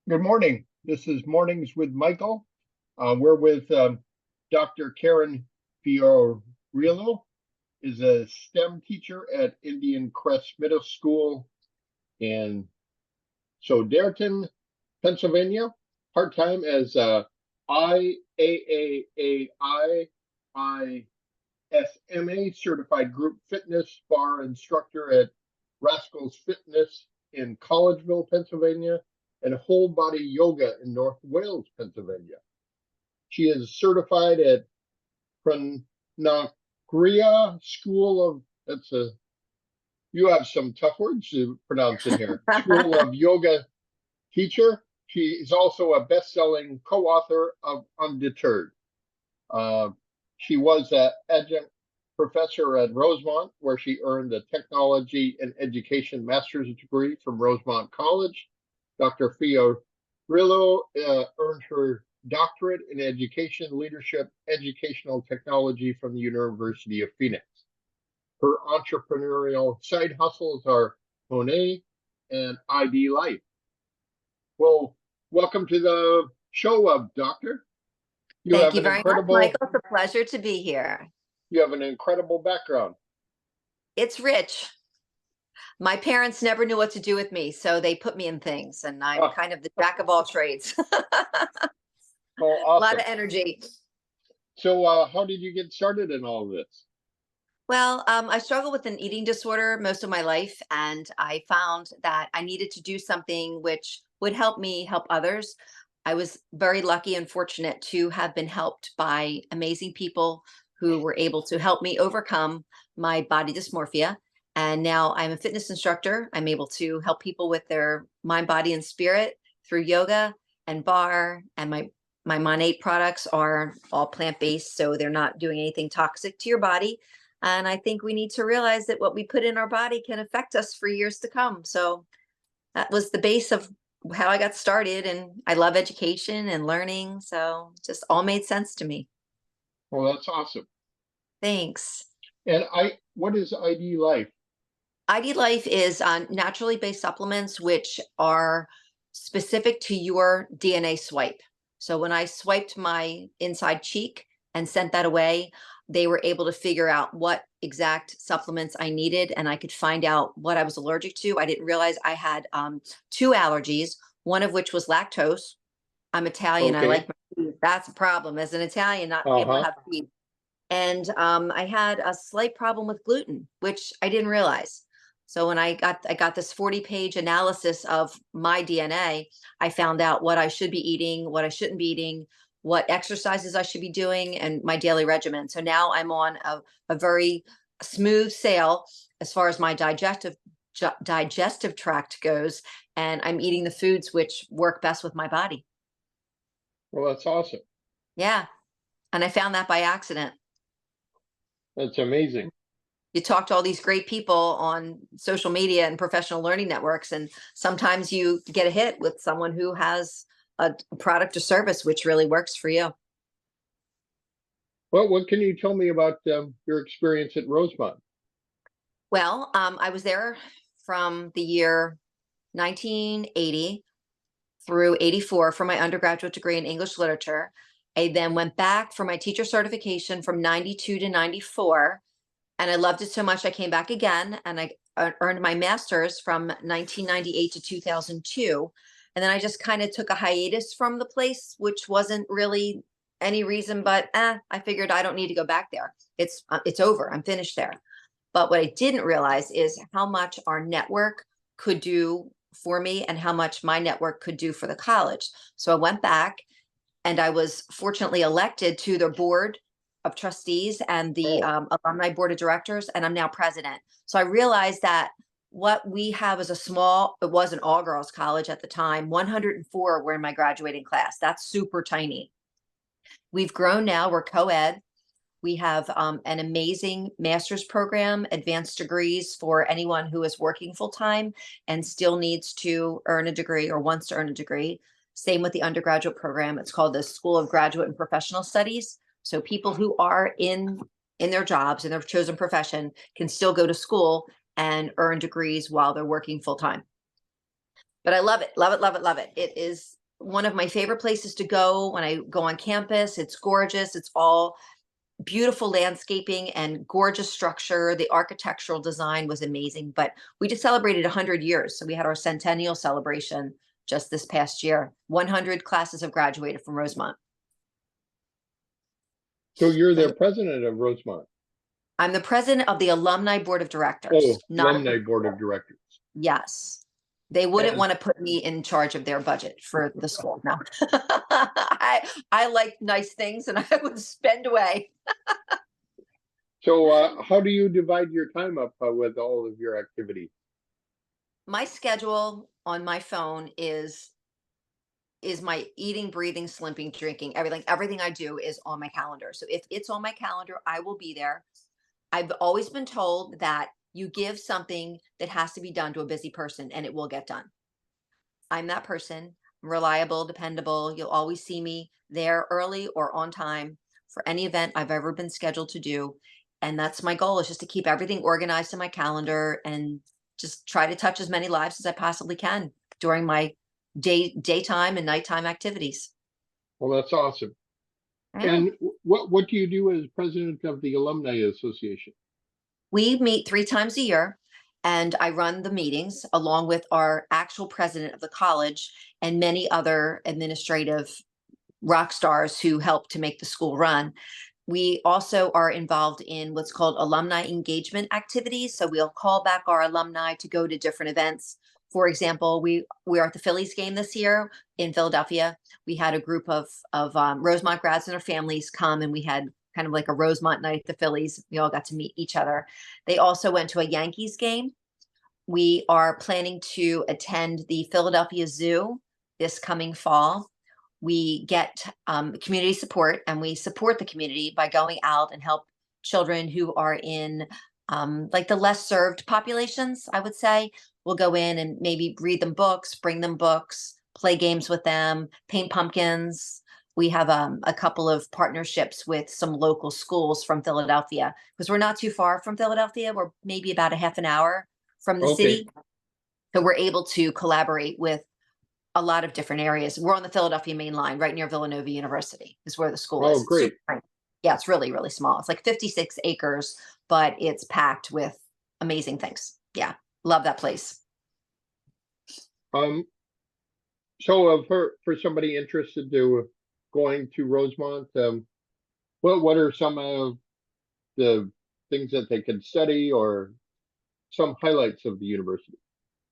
Good morning. This is Mornings with Michael. We're with Dr. Karen Fiorillo, is a STEM teacher at Indian Crest Middle School in Soderton, Pennsylvania, part-time as IAAAI certified group fitness bar instructor at Rascals Fitness in Collegeville, Pennsylvania, and whole body yoga in North Wales, Pennsylvania. She is certified at Pranagriya School of, you have some tough words to pronounce in here, School of Yoga teacher. She is also a best-selling co-author of Undeterred. She was an adjunct professor at Rosemont, where she earned a technology and education master's degree from Rosemont College. Dr. Fiorillo earned her doctorate in education, leadership, educational technology from the University of Phoenix. Her entrepreneurial side hustles are Monet and ID Life. Well, welcome to the show, Doctor. Thank you very much, Michael. It's a pleasure to be here. You have an incredible background. It's rich. My parents never knew what to do with me, so they put me in things, and I'm kind of the jack of all trades. Well, awesome. A lot of energy. So how did you get started in all of this? Well, I struggled with an eating disorder most of my life, and I found that I needed to do something which would help me help others. I was very lucky and fortunate to have been helped by amazing people who were able to help me overcome my body dysmorphia. And now I'm a fitness instructor. I'm able to help people with their mind, body, and spirit through yoga and bar. And my Monate products are all plant-based, so they're not doing anything toxic to your body. And I think we need to realize that what we put in our body can affect us for years to come. So that was the base of how I got started. And I love education and learning. So just all made sense to me. Well, that's awesome. Thanks. And what is ID Life? ID Life is naturally based supplements, which are specific to your DNA swipe. So when I swiped my inside cheek and sent that away, they were able to figure out what exact supplements I needed, and I could find out what I was allergic to. I didn't realize I had 2 allergies, one of which was lactose. I'm Italian. Okay. I like my teeth. That's a problem as an Italian, not able to have teeth. And I had a slight problem with gluten, which I didn't realize. So when I got this 40-page analysis of my DNA, I found out what I should be eating, what I shouldn't be eating, what exercises I should be doing, and my daily regimen. So now I'm on a very smooth sail as far as my digestive tract goes, and I'm eating the foods which work best with my body. Well, that's awesome. Yeah. And I found that by accident. That's amazing. You talk to all these great people on social media and professional learning networks, and sometimes you get a hit with someone who has a product or service which really works for you. Well, what can you tell me about your experience at Rosemont? Well, I was there from the year 1980 through 84 for my undergraduate degree in English literature. I then went back for my teacher certification from 92 to 94. And I loved it so much, I came back again, and I earned my master's from 1998 to 2002. And then I just kind of took a hiatus from the place, which wasn't really any reason, but I figured I don't need to go back there. It's over. I'm finished there. But what I didn't realize is how much our network could do for me and how much my network could do for the college. So I went back, and I was fortunately elected to the board of trustees and the alumni board of directors, and I'm now president. So I realized that what we have is it was an all girls college at the time. 104 were in my graduating class. That's super tiny. We've grown now. We're co-ed. We have an amazing master's program, advanced degrees for anyone who is working full time and still needs to earn a degree or wants to earn a degree. Same with the undergraduate program. It's called the School of Graduate and Professional Studies. So people who are in their jobs, in their chosen profession, can still go to school and earn degrees while they're working full time. But I love it, love it, love it, love it. It is one of my favorite places to go when I go on campus. It's gorgeous. It's all beautiful landscaping and gorgeous structure. The architectural design was amazing, but we just celebrated 100 years. So we had our centennial celebration just this past year. 100 classes have graduated from Rosemont. So you're So the president of Rosemont. I'm the president of the Alumni Board of Oh, Directors, not, alumni board of directors. yes. They wouldn't And want to put me in charge of their budget for the school. No. I like nice things and I would spend away. so, how do you divide your time up with all of your activities? My schedule on my phone is my eating, breathing, sleeping, drinking, everything I do is on my calendar. So if it's on my calendar, I will be there. I've always been told that you give something that has to be done to a busy person and it will get done. I'm that person. I'm reliable, dependable. You'll always see me there early or on time for any event I've ever been scheduled to do. And that's my goal, is just to keep everything organized in my calendar and just try to touch as many lives as I possibly can during my daytime and nighttime activities. Well, that's awesome. Yeah. And what do you do as president of the Alumni Association? We meet 3 times a year, and I run the meetings along with our actual president of the college and many other administrative rock stars who help to make the school run. We also are involved in what's called alumni engagement activities. So we'll call back our alumni to go to different events. For example, we were at the Phillies game this year in Philadelphia. We had a group of Rosemont grads and their families come, and we had kind of like a Rosemont night at the Phillies. We all got to meet each other. They also went to a Yankees game. We are planning to attend the Philadelphia Zoo this coming fall. We get community support, and we support the community by going out and help children who are in like the less served populations, I would say. We'll go in and maybe read them books, bring them books, play games with them, paint pumpkins. We have a couple of partnerships with some local schools from Philadelphia, because we're not too far from Philadelphia. We're maybe about a half an hour from the Okay. city. So we're able to collaborate with a lot of different areas. We're on the Philadelphia main line, right near Villanova University is where the school Oh, is. It's great. super tiny. Yeah, it's really, really small. It's like 56 acres, but it's packed with amazing things. Yeah, love that place. Um, so for somebody interested to going to Rosemont, what are some of the things that they can study or some highlights of the university?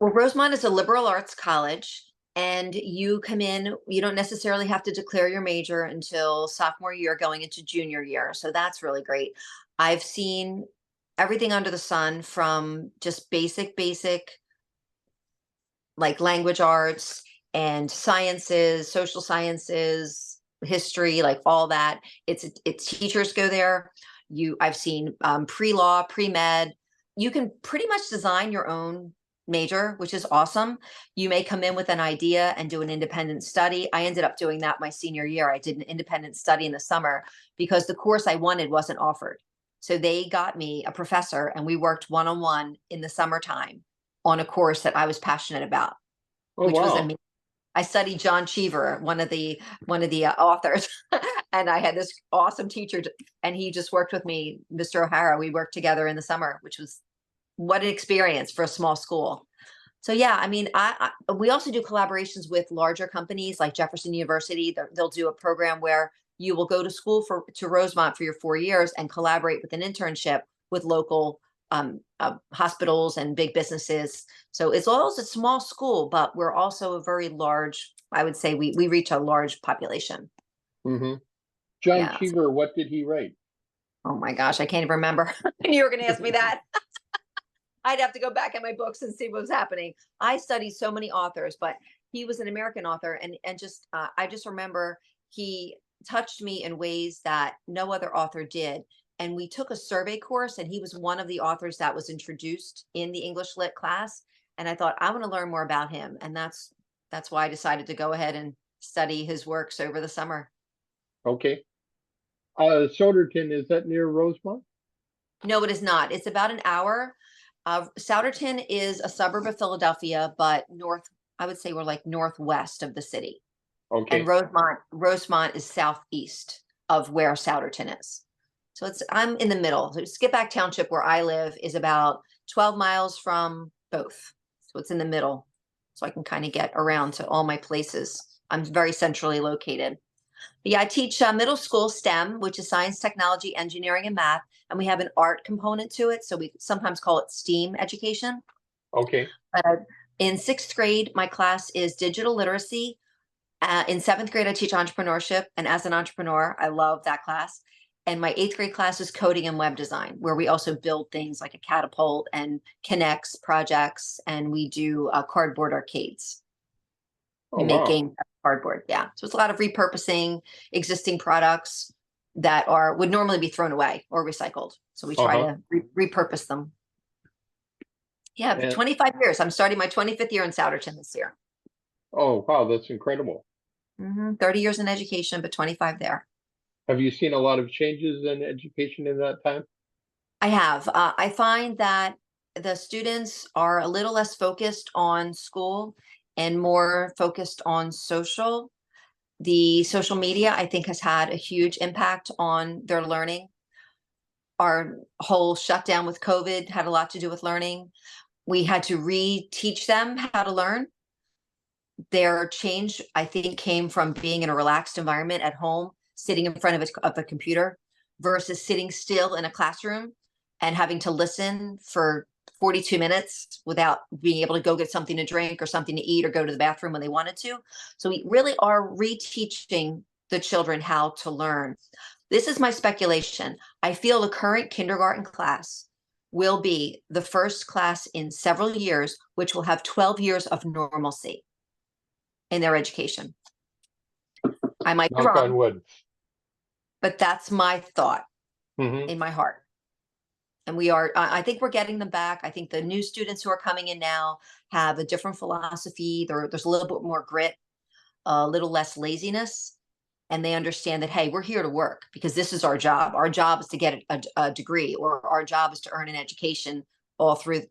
Well, Rosemont is a liberal arts college, and you come in, you don't necessarily have to declare your major until sophomore year going into junior year. So that's really great. I've seen everything under the sun, from just basic like language arts and sciences, social sciences, history, like all that. It's teachers go there. I've seen pre-law, pre-med. You can pretty much design your own major, which is awesome. You may come in with an idea and do an independent study. I ended up doing that my senior year. I did an independent study in the summer because the course I wanted wasn't offered. So they got me a professor, and we worked one-on-one in the summertime on a course that I was passionate about, Oh, which was wow. amazing. I studied John Cheever, one of the authors, and I had this awesome teacher, and he just worked with me, Mr. O'Hara. We worked together in the summer, which was what an experience for a small school. So yeah, I mean, we also do collaborations with larger companies like Jefferson University. They'll do a program where you will go to school to Rosemont for your 4 years and collaborate with an internship with local hospitals and big businesses. So it's always a small school, but we're also a very large. I would say we reach a large population. Hmm. John Yeah. Cheever, what did he write? Oh my gosh, I can't even remember. I knew you were going to ask me that. I'd have to go back in my books and see what was happening. I studied so many authors, but he was an American author, and just I just remember he touched me in ways that no other author did. And we took a survey course, and he was one of the authors that was introduced in the English Lit class. And I thought, I want to learn more about him, and that's why I decided to go ahead and study his works over the summer. Okay. Soderton, is that near Rosemont? No, it is not. It's about an hour. Souderton is a suburb of Philadelphia, but I would say we're like northwest of the city. and Okay. Rosemont is southeast of where Souderton is. So I'm in the middle. So Skippack Township, where I live, is about 12 miles from both. So it's in the middle. So I can kind of get around to all my places. I'm very centrally located. But yeah, I teach middle school STEM, which is science, technology, engineering, and math. And we have an art component to it. So we sometimes call it STEAM education. Okay. In sixth grade, my class is digital literacy. In seventh grade, I teach entrepreneurship. And as an entrepreneur, I love that class. And my eighth grade class is coding and web design, where we also build things like a catapult and connects projects. And we do cardboard arcades. Oh, We make wow. games out of cardboard. Yeah. So it's a lot of repurposing existing products that would normally be thrown away or recycled. So we try Uh-huh. to repurpose them. Yeah, And 25 years. I'm starting my 25th year in Souderton this year. oh, wow, that's incredible. 30 years in education, but 25 there. Have you seen a lot of changes in education in that time? I have. I find that the students are a little less focused on school and more focused on social. The social media, I think, has had a huge impact on their learning. Our whole shutdown with COVID had a lot to do with learning. We had to reteach them how to learn. Their change, I think, came from being in a relaxed environment at home, sitting in front of a computer, versus sitting still in a classroom and having to listen for 42 minutes without being able to go get something to drink or something to eat or go to the bathroom when they wanted to. So we really are reteaching the children how to learn. This is my speculation. I feel the current kindergarten class will be the first class in several years, which will have 12 years of normalcy in their education. I might be Knock on wrong, wood. but that's my thought Hmm. in my heart. And I think we're getting them back. I think the new students who are coming in now have a different philosophy. There's a little bit more grit, a little less laziness. And they understand that, hey, we're here to work because this is our job. Our job is to get a degree, or our job is to earn an education all through,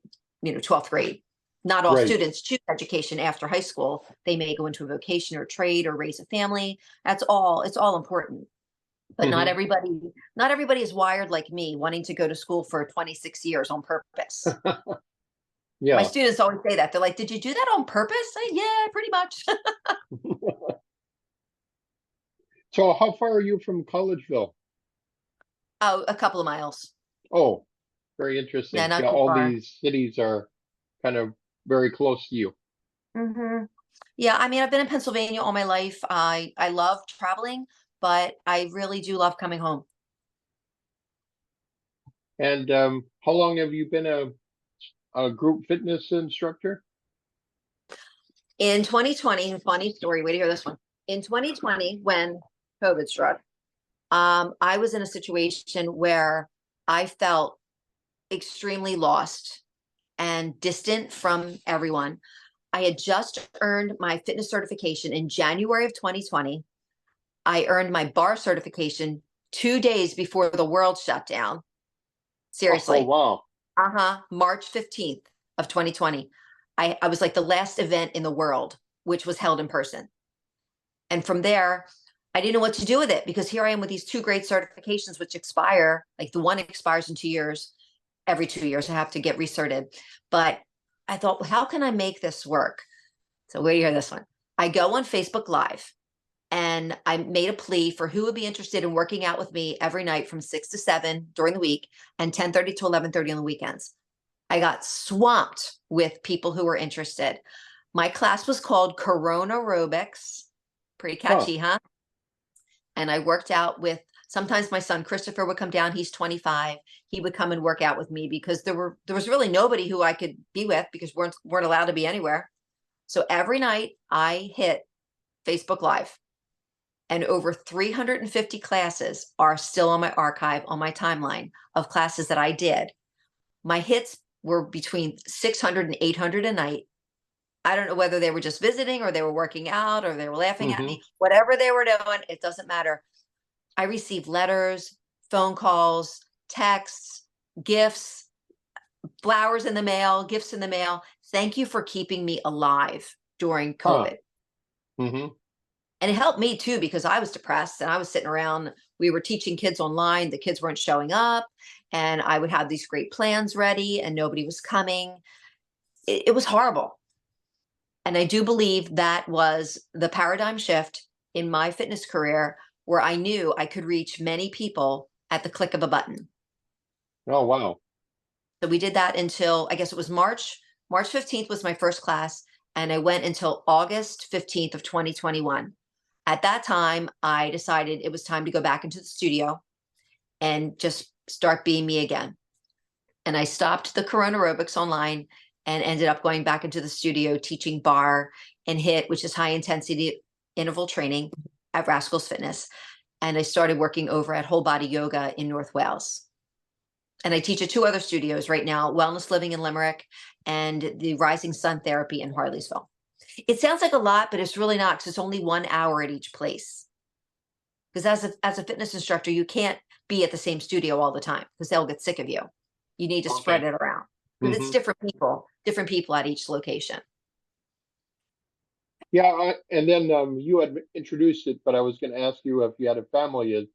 12th grade. Not all Right. students choose education after high school. They may go into a vocation or trade or raise a family. It's all important. But not Hmm. everybody is wired like me, wanting to go to school for 26 years on purpose. My Yeah. students always say that. They're like, "Did you do that on purpose?" Yeah, pretty much. So how far are you from Collegeville? Oh, a couple of miles. Oh, very Yeah, interesting. not Yeah, too all far. these cities are kind of very close to you. Yeah, I mean, I've been in Pennsylvania all my life. I love traveling, but I really do love coming home. And how long have you been a group fitness instructor? In 2020, funny story, wait to hear this one. In 2020, when COVID struck, I was in a situation where I felt extremely lost and distant from everyone. I had just earned my fitness certification in January of 2020. I earned my bar certification 2 days before the world shut down. Oh, Seriously. wow. March 15th of 2020. I was like the last event in the world, which was held in person. And from there, I didn't know what to do with it because here I am with these two great certifications, which expire. Like the one expires in 2 years. Every 2 years, I have to get recerted. But I thought, well, how can I make this work? So where do you hear this one? I go on Facebook Live and I made a plea for who would be interested in working out with me every night from 6 to 7 during the week and 10:30 to 11:30 on the weekends. I got swamped with people who were interested. My class was called Corona Aerobics. Pretty Huh. catchy, huh? And I worked out with sometimes my son Christopher would come down. He's 25. He would come and work out with me because there was really nobody who I could be with because weren't allowed to be anywhere. So every night I hit Facebook Live, and over 350 classes are still on my archive on my timeline of classes that I did. My hits were between 600 and 800 a night. I don't know whether they were just visiting or they were working out or they were laughing at Hmm. me. Whatever they were doing, it doesn't matter. I received letters, phone calls, texts, gifts, flowers in the mail, gifts in the mail. Thank you for keeping me alive during Huh. COVID. Hmm. And it helped me too because I was depressed and I was sitting around. We were teaching kids online. The kids weren't showing up, and I would have these great plans ready, and nobody was coming. It was horrible. And I do believe that was the paradigm shift in my fitness career where I knew I could reach many people at the click of a button. Oh, wow. So we did that until I guess it was March 15th was my first class, and I went until August 15th of 2021. At that time, I decided it was time to go back into the studio and just start being me again. And I stopped the Corona aerobics online and ended up going back into the studio teaching bar and HIIT, which is high intensity interval training at Rascals Fitness. And I started working over at Whole Body Yoga in North Wales. And I teach at two other studios right now, Wellness Living in Limerick and the Rising Sun Therapy in Harleysville. It sounds like a lot, but it's really not because it's only 1 hour at each place. Because as a fitness instructor, you can't be at the same studio all the time because they'll get sick of you. You need to spread Okay. it around because it's Hmm. different people at each location. Yeah, and then you had introduced it, but I was going to ask you if you had a family.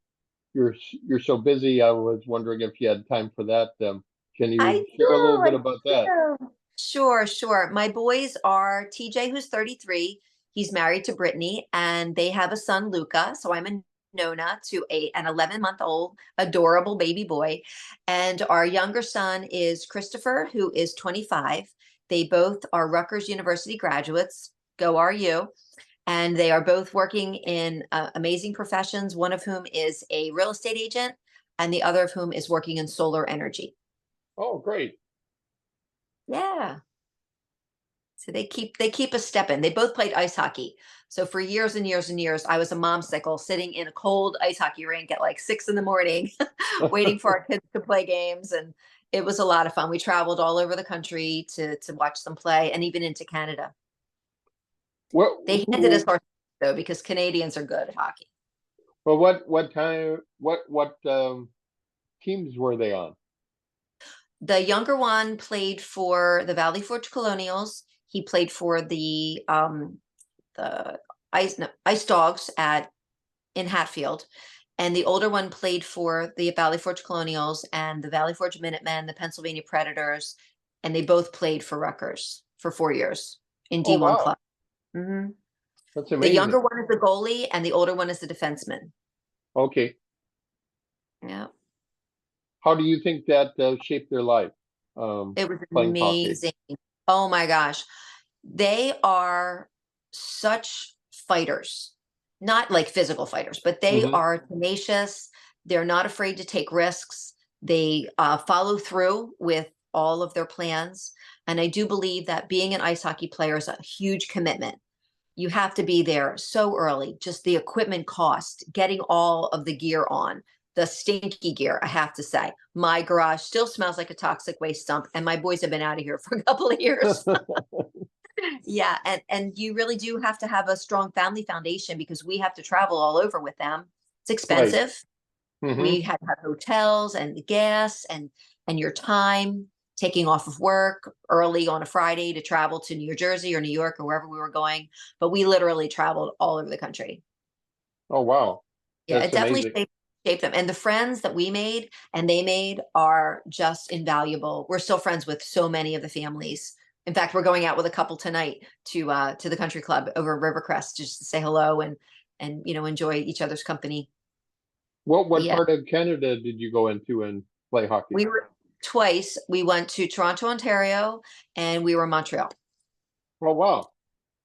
You're so busy. I was wondering if you had time for that. Can I you share a little do, bit about that? I do. Sure, sure. My boys are TJ, who's 33. He's married to Brittany, and they have a son, Luca. So I'm a Nona to an 11-month-old adorable baby boy. And our younger son is Christopher, who is 25. They both are Rutgers University graduates. Go RU. And they are both working in amazing professions, one of whom is a real estate agent, and the other of whom is working in solar energy. Oh, great. Yeah. So they keep us stepping. They both played ice hockey. So for years and years and years, I was a momsicle sitting in a cold ice hockey rink at like 6 in the morning, waiting for our kids to play games. And it was a lot of fun. We traveled all over the country to watch them play and even into Canada. What They handed us who our though because Canadians are good at hockey. well what time what teams were they on? The younger one played for the Valley Forge Colonials. He played for the Ice no, Ice Dogs at in Hatfield. And the older one played for the Valley Forge Colonials and the Valley Forge Minutemen, the Pennsylvania Predators, and they both played for Rutgers for 4 years in Oh, D1 wow. club. hmm That's The amazing. younger one is the goalie, and the older one is the defenseman. Okay. Yeah, How do you think that shaped their life? it was Playing hockey. amazing. Oh my gosh, they are such fighters, not like physical fighters, but they Hmm. are tenacious. They're not afraid to take risks. They follow through with all of their plans. And I do believe that being an ice hockey player is a huge commitment. You have to be there so early, just the equipment cost, getting all of the gear on, the stinky gear, I have to say. My garage still smells like a toxic waste dump, and my boys have been out of here for a couple of years. Yeah, and you really do have to have a strong family foundation because we have to travel all over with them. It's Right. expensive. Hmm. We had to have hotels and the gas and your time taking off of work early on a Friday to travel to New Jersey or New York or wherever we were going. But we literally traveled all over the country. Oh, wow. Yeah, That's it definitely amazing. shaped them. And the friends that we made and they made are just invaluable. We're still friends with so many of the families. In fact, we're going out with a couple tonight to the country club over in Rivercrest just to say hello and enjoy each other's company. But What yeah, part of Canada did you go into and play hockey? we were twice. We went to Toronto, Ontario, and we were in Montreal. Oh, wow.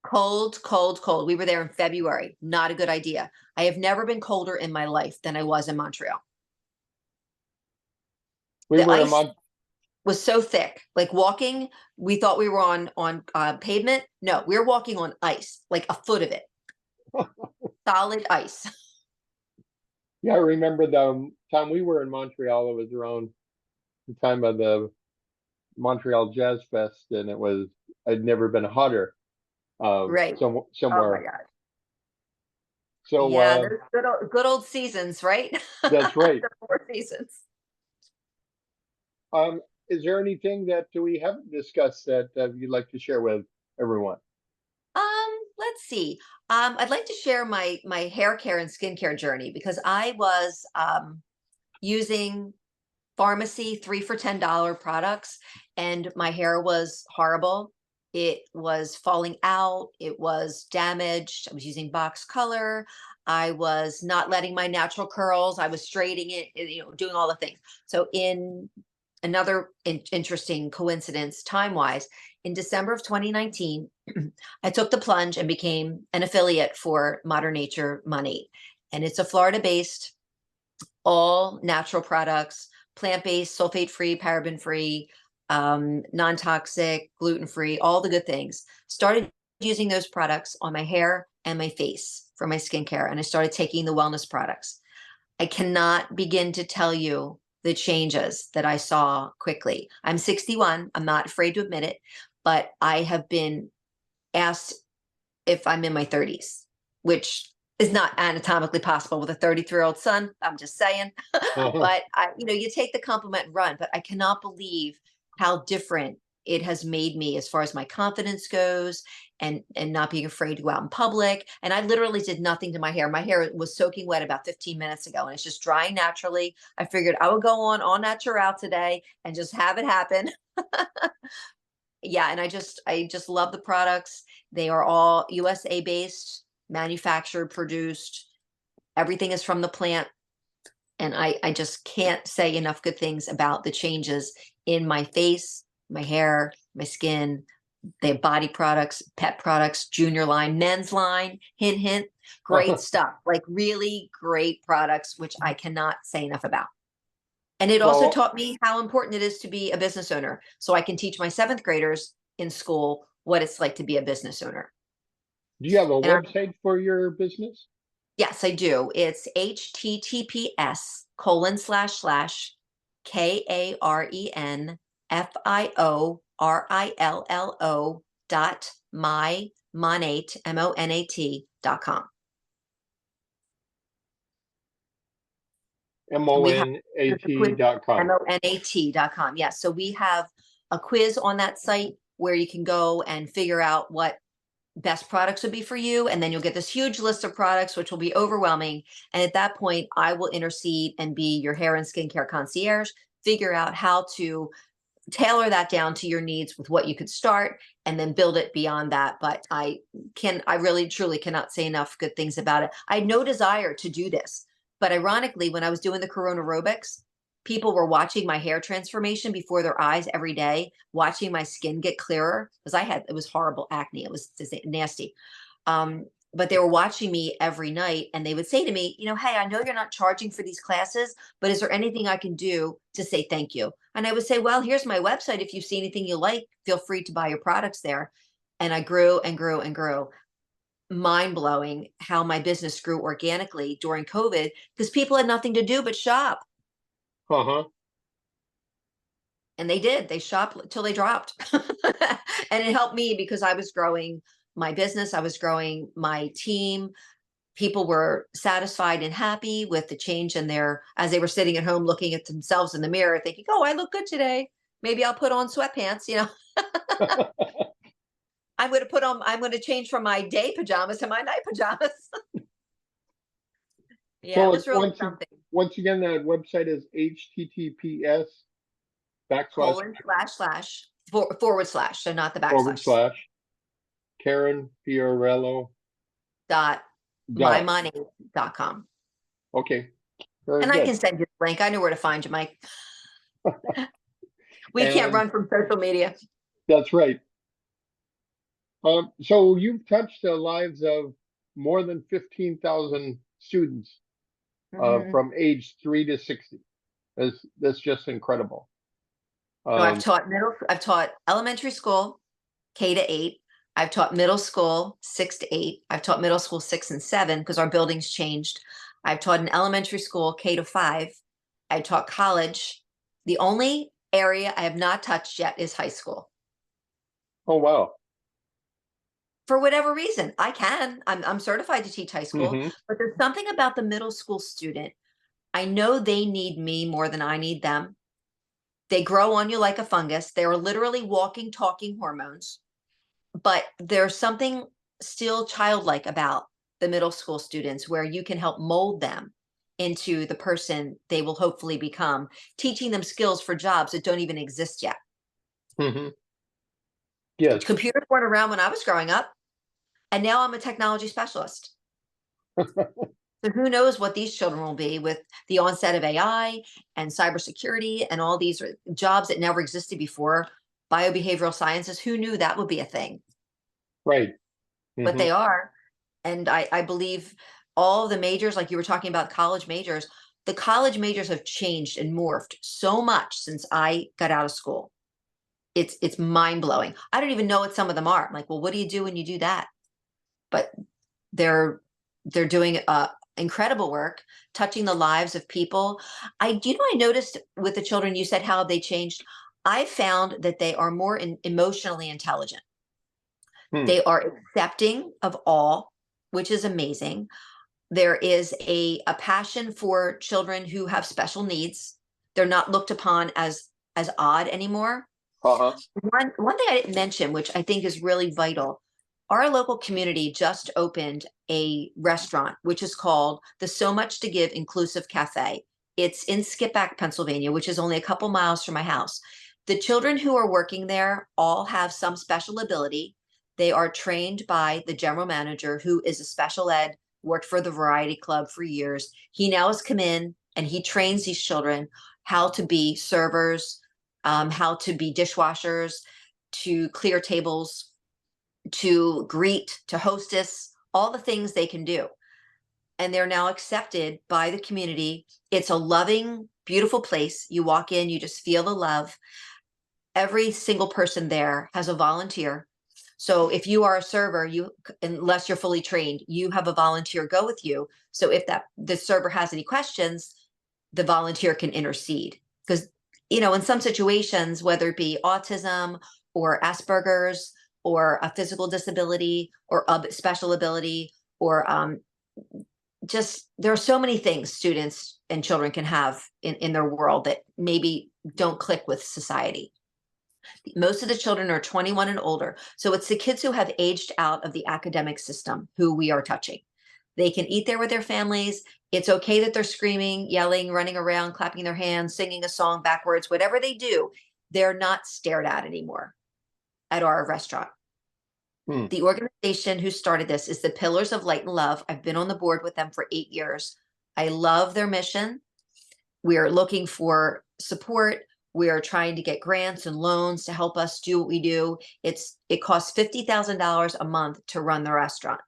Cold, cold, cold. We were there in February. Not a good idea. I have never been colder in my life than I was in Montreal. We The were in ice Mon was so thick. Like walking, we thought we were on pavement. No, we were walking on ice, like a foot of it, solid ice. Yeah, I remember the time we were in Montreal. It was around the time of the Montreal Jazz Fest, and I'd never been hotter Right. Oh my somewhere. God. So Yeah, those good old seasons, right? that's right. The 4 seasons. Um, is there anything that we haven't discussed that you'd like to share with everyone? Let's see. I'd like to share my hair care and skincare journey because I was using pharmacy 3 for $10 products, and my hair was horrible. It was falling out. It was damaged. I was using box color. I was not letting my natural curls. I was straightening it, doing all the things. So in another interesting coincidence, time-wise, in December of 2019, I took the plunge and became an affiliate for Modern Nature Money. And it's a Florida-based, all natural products, plant-based, sulfate-free, paraben-free, non-toxic, gluten-free, all the good things. Started using those products on my hair and my face for my skincare, and I started taking the wellness products. I cannot begin to tell you the changes that I saw quickly. I'm 61. I'm not afraid to admit it, but I have been asked if I'm in my 30s, which is not anatomically possible with a 33-year-old son. I'm just saying. Uh-huh. But you take the compliment and run. But I cannot believe how different it has made me as far as my confidence goes, and not being afraid to go out in public. And I literally did nothing to my hair. My hair was soaking wet about 15 minutes ago, and it's just drying naturally. I figured I would go on all natural today and just have it happen. Yeah, and I just love the products. They are all USA based, manufactured, produced. Everything is from the plant. And I just can't say enough good things about the changes in my face, my hair, my skin. They have body products, pet products, junior line, men's line, hint, hint, great stuff, like really great products, which I cannot say enough about. And it also Well, taught me how important it is to be a business owner. So I can teach my 7th graders in school what it's like to be a business owner. do you have a And website for your business? yes, I do. It's https://KARENFIORILLO .mymonate.com. And we have the quiz, monat.com. monat.com. Yes. So we have a quiz on that site where you can go and figure out what best products would be for you. And then you'll get this huge list of products, which will be overwhelming. And at that point, I will intercede and be your hair and skincare concierge, figure out how to tailor that down to your needs with what you could start, and then build it beyond that. But I really truly cannot say enough good things about it. I had no desire to do this, but ironically, when I was doing the Corona aerobics, people were watching my hair transformation before their eyes every day, watching my skin get clearer, because it was horrible acne. It was just nasty. But they were watching me every night, and they would say to me, hey, I know you're not charging for these classes, but is there anything I can do to say thank you? And I would say, well, here's my website. If you see anything you like, feel free to buy your products there. And I grew and grew and grew. Mind blowing how my business grew organically during COVID, because people had nothing to do but shop. Uh-huh. And they did. They shopped till they dropped. And it helped me because I was growing my business. I was growing my team. People were satisfied and happy with the change in as they were sitting at home looking at themselves in the mirror, thinking, oh, I look good today. Maybe I'll put on sweatpants. I'm going to change from my day pajamas to my night pajamas. Yeah, So it it's was really something. once again, that website is https backslash // / so not the forward backslash. slash Karen Fiorillo Dot dot. mymoney.com. Okay, very And I good. can send you the link. I know where to find you, Mike. We can't And run from social media. that's right. So you've touched the lives of more than 15,000 students Mhm. from age 3 to 60. That's just incredible. So Um, I've taught elementary school, K-8. I've taught middle school, 6 to 8. I've taught middle school 6 and 7 because our buildings changed. I've taught in elementary school, K-5. I taught college. The only area I have not touched yet is high school. oh, wow. For whatever reason, I can. I'm certified to teach high school, Hmm. but there's something about the middle school student. I know they need me more than I need them. They grow on you like a fungus. They are literally walking, talking hormones. But there's something still childlike about the middle school students, where you can help mold them into the person they will hopefully become, teaching them skills for jobs that don't even exist yet. Hmm. Yes. Computers weren't around when I was growing up, and now I'm a technology specialist. So who knows what these children will be with the onset of AI and cybersecurity and all these jobs that never existed before. Biobehavioral sciences, who knew that would be a thing? Right. But Hmm. they are. And I believe all the majors, like you were talking about college majors, the college majors have changed and morphed so much since I got out of school. It's mind blowing. I don't even know what some of them are. I'm like, well, what do you do when you do that? But they're they're doing incredible work, touching the lives of people. I noticed with the children, you said how they changed. I found that they are more emotionally intelligent. Hmm. They are accepting of all, which is amazing. There is a passion for children who have special needs. They're not looked upon as odd anymore. Uh-huh. One thing I didn't mention, which I think is really vital, our local community just opened a restaurant, which is called the So Much to Give Inclusive Cafe. It's in Skippack, Pennsylvania, which is only a couple miles from my house. The children who are working there all have some special ability. They are trained by the general manager, who is a special ed, worked for the Variety Club for years. He now has come in and he trains these children how to be servers, how to be dishwashers, to clear tables, to greet, to hostess, all the things they can do. And they're now accepted by the community. It's a loving, beautiful place. You walk in, you just feel the love. Every single person there has a volunteer. So if you are a server, unless you're fully trained, you have a volunteer go with you. So if the server has any questions, the volunteer can intercede. Because, in some situations, whether it be autism or Asperger's or a physical disability or a special ability, or just there are so many things students and children can have in their world that maybe don't click with society. Most of the children are 21 and older. So it's the kids who have aged out of the academic system who we are touching. They can eat there with their families. It's okay that they're screaming, yelling, running around, clapping their hands, singing a song backwards, whatever they do, they're not stared at anymore at our restaurant. Hmm. The organization who started this is the Pillars of Light and Love. I've been on the board with them for 8 years. I love their mission. We are looking for support. We are trying to get grants and loans to help us do what we do. It costs $50,000 a month to run the restaurant.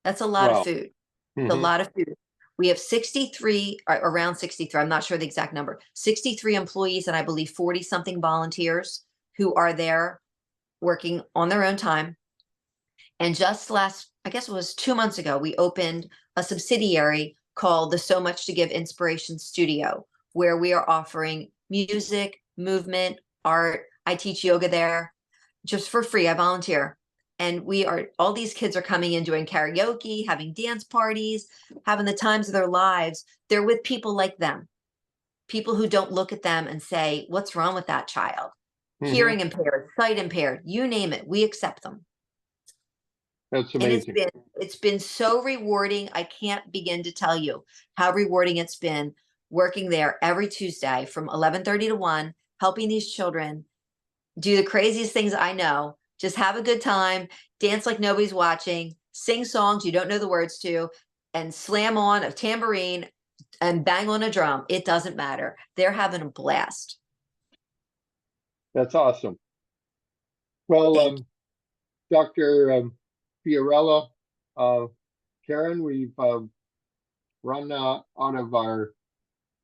That's a lot of Wow. food. It's a Hmm. lot of food. We have 63, around 63, I'm not sure the exact number, 63 employees, and I believe 40 something volunteers who are there working on their own time. And just I guess it was 2 months ago, we opened a subsidiary called the So Much to Give Inspiration Studio, where we are offering music, movement, art. I teach yoga there just for free. I volunteer. And all these kids are coming in doing karaoke, having dance parties, having the times of their lives. They're with people like them, people who don't look at them and say, what's wrong with that child? Hmm. Hearing impaired, sight impaired, you name it, we accept them. That's And amazing. it's been so rewarding. I can't begin to tell you how rewarding it's been working there every Tuesday from 11:30 to 1, helping these children do the craziest things I know. Just have a good time, dance like nobody's watching, sing songs you don't know the words to, and slam on a tambourine and bang on a drum. It doesn't matter. They're having a blast. That's awesome. Well, Thank you. Dr. Fiorillo, uh, Karen, we've run out of our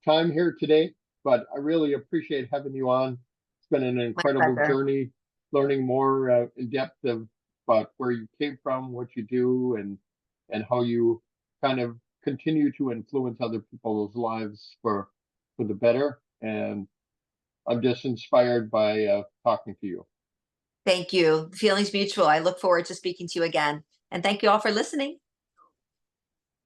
time here today, but I really appreciate having you on. It's been an My incredible pleasure. journey, learning more in depth of about where you came from, what you do, and how you kind of continue to influence other people's lives for the better. And I'm just inspired by talking to you. Thank you. Feelings mutual. I look forward to speaking to you again. And thank you all for listening.